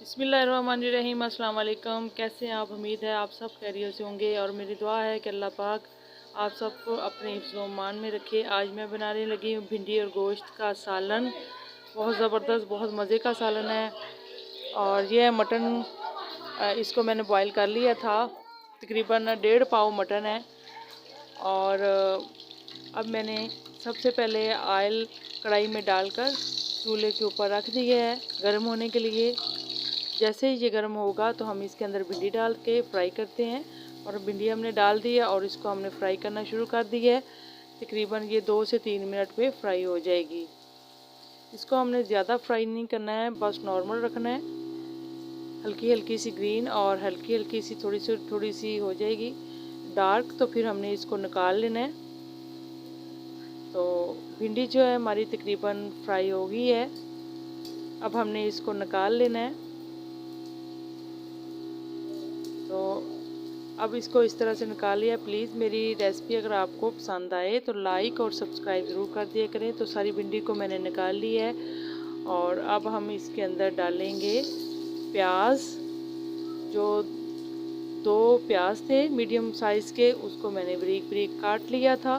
बिस्मिल्लाहिर्रहमानिर्रहीम। अस्सलाम वालेकुम। कैसे हैं आप? उम्मीद है आप सब खैरियत से होंगे और मेरी दुआ है कि अल्लाह पाक आप सबको अपने हिफ्ज़-ओ मान में रखे। आज मैं बनाने लगी हूँ भिंडी और गोश्त का सालन। बहुत ज़बरदस्त, बहुत मज़े का सालन है। और ये है मटन, इसको मैंने बॉईल कर लिया था। तकरीबन 1.5 पाव मटन है। और अब मैंने सबसे पहले ऑयल कढ़ाई में डालकर चूल्हे के ऊपर रख दिया है गर्म होने के लिए। जैसे ही ये गर्म होगा तो हम इसके अंदर भिंडी डाल के फ्राई करते हैं। और भिंडी हमने डाल दी है और इसको हमने फ्राई करना शुरू कर दिया है। तकरीबन ये 2 से 3 मिनट में फ्राई हो जाएगी। इसको हमने ज़्यादा फ्राई नहीं करना है, बस नॉर्मल रखना है। हल्की हल्की सी ग्रीन और हल्की हल्की सी थोड़ी सी हो जाएगी डार्क, तो फिर हमने इसको निकाल लेना है। तो भिंडी जो है हमारी तकरीबन फ्राई हो गई है। अब हमने इसको निकाल लेना है। तो अब इसको इस तरह से निकाल लिया। प्लीज़ मेरी रेसिपी अगर आपको पसंद आए तो लाइक और सब्सक्राइब ज़रूर कर दिया करें। तो सारी भिंडी को मैंने निकाल ली है। और अब हम इसके अंदर डालेंगे प्याज। जो 2 प्याज थे मीडियम साइज़ के, उसको मैंने बारीक बारीक काट लिया था।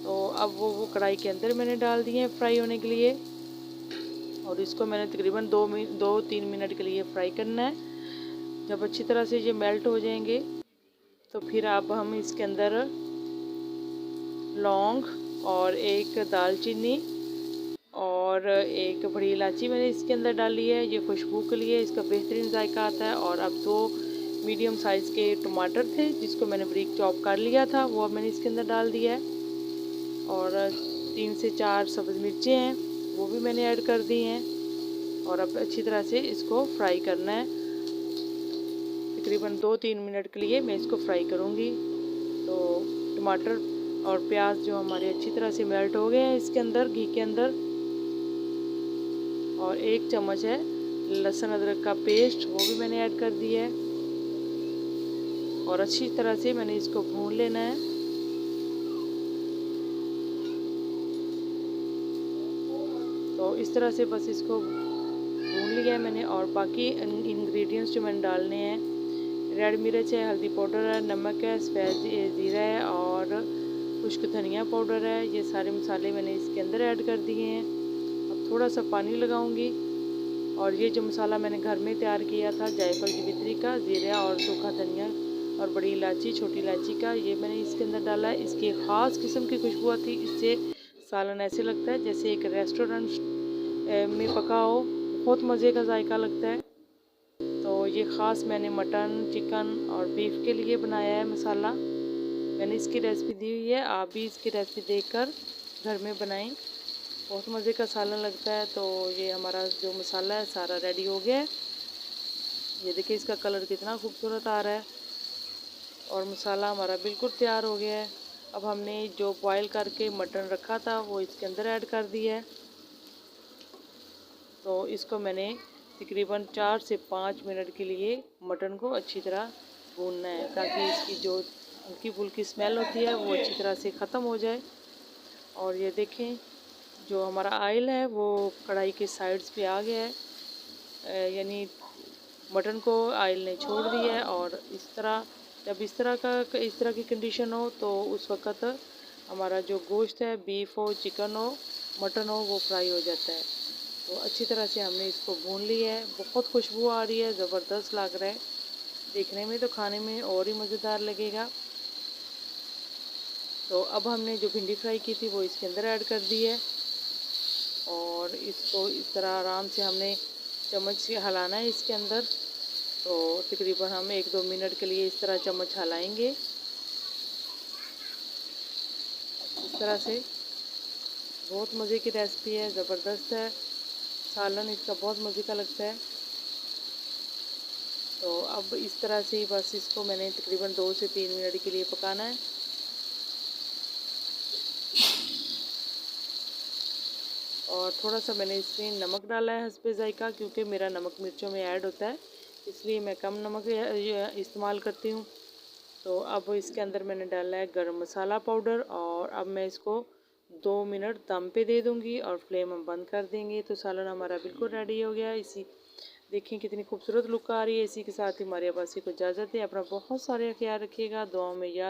तो अब वो कढ़ाई के अंदर मैंने डाल दिए हैं फ्राई होने के लिए। और इसको मैंने तकरीबन 2-3 मिनट के लिए फ्राई करना है। जब अच्छी तरह से ये मेल्ट हो जाएंगे तो फिर अब हम इसके अंदर लौंग और एक दालचीनी और एक बड़ी इलायची मैंने इसके अंदर डाली है। ये खुशबू के लिए, इसका बेहतरीन जायका आता है। और अब 2 मीडियम साइज़ के टमाटर थे जिसको मैंने बारीक चॉप कर लिया था, वो अब मैंने इसके अंदर डाल दिया है। और 3 से 4 सब्ज़ मिर्चें हैं, वो भी मैंने ऐड कर दी हैं। और अब अच्छी तरह से इसको फ्राई करना है। तकरीबन 2-3 मिनट के लिए मैं इसको फ्राई करूँगी। तो टमाटर और प्याज जो हमारे अच्छी तरह से मेल्ट हो गए हैं इसके अंदर, घी के अंदर। और 1 चम्मच है लहसुन अदरक का पेस्ट, वो भी मैंने ऐड कर दिया है। और अच्छी तरह से मैंने इसको भून लेना है। तो इस तरह से बस इसको भून लिया है मैंने। और बाकी इंग्रेडिएंट्स जो मैंने डालने हैं, रेड मिर्च है, हल्दी पाउडर है, नमक है, सफ़ेद ज़ीरा है और खुश्क धनिया पाउडर है। ये सारे मसाले मैंने इसके अंदर ऐड कर दिए हैं। अब थोड़ा सा पानी लगाऊंगी। और ये जो मसाला मैंने घर में तैयार किया था, जायफल की बितरी का, ज़ीरा और सूखा धनिया और बड़ी इलायची, छोटी इलायची का, ये मैंने इसके अंदर डाला है। इसकी एक ख़ास किस्म की खुशबू आती है। इससे सालन ऐसे लगता है जैसे एक रेस्टोरेंट में पका हो। बहुत मज़े का जायका लगता है। तो ये ख़ास मैंने मटन, चिकन और बीफ के लिए बनाया है मसाला। मैंने इसकी रेसिपी दी हुई है, आप भी इसकी रेसिपी देखकर घर में बनाएं। बहुत मज़े का सालन लगता है। तो ये हमारा जो मसाला है सारा रेडी हो गया है। ये देखिए इसका कलर कितना खूबसूरत आ रहा है। और मसाला हमारा बिल्कुल तैयार हो गया है। अब हमने जो बॉईल करके मटन रखा था वो इसके अंदर ऐड कर दिया है। तो इसको मैंने तकरीबन 4 से 5 मिनट के लिए मटन को अच्छी तरह भूनना है, ताकि इसकी जो हल्की फुल्की स्मेल होती है वो अच्छी तरह से ख़त्म हो जाए। और ये देखें जो हमारा ऑयल है वो कढ़ाई के साइड्स पे आ गया है, यानी मटन को ऑयल ने छोड़ दिया है। और जब इस तरह की कंडीशन हो तो उस वक़्त हमारा जो गोश्त है, बीफ हो, चिकन हो, मटन हो, वो फ्राई हो जाता है। तो अच्छी तरह से हमने इसको भून लिया है। बहुत खुशबू आ रही है, ज़बरदस्त लग रहा है देखने में, तो खाने में और ही मज़ेदार लगेगा। तो अब हमने जो भिंडी फ्राई की थी वो इसके अंदर ऐड कर दी है। और इसको इस तरह आराम से हमने चम्मच से हिलाना है इसके अंदर। तो तकरीबन हम 1-2 मिनट के लिए इस तरह चम्मच हिलाएंगे, इस तरह से। बहुत मज़े की रेसिपी है, ज़बरदस्त है सालन, इसका बहुत मज़े का लगता है। तो अब इस तरह से बस इसको मैंने तकरीबन 2 से 3 मिनट के लिए पकाना है। और थोड़ा सा मैंने इसमें नमक डाला है हस्बे ज़ायका, क्योंकि मेरा नमक मिर्चों में ऐड होता है, इसलिए मैं कम नमक इस्तेमाल करती हूँ। तो अब इसके अंदर मैंने डाला है गरम मसाला पाउडर। और अब मैं इसको 2 मिनट दम पे दे दूँगी और फ्लेम हम बंद कर देंगे। तो सालन हमारा बिल्कुल रेडी हो गया। इसी देखें कितनी खूबसूरत लुक आ रही है। इसी के साथ ही हमारे अब्बासी को इजाज़त है। अपना बहुत सारे ख्याल रखिएगा, दुआओं में याद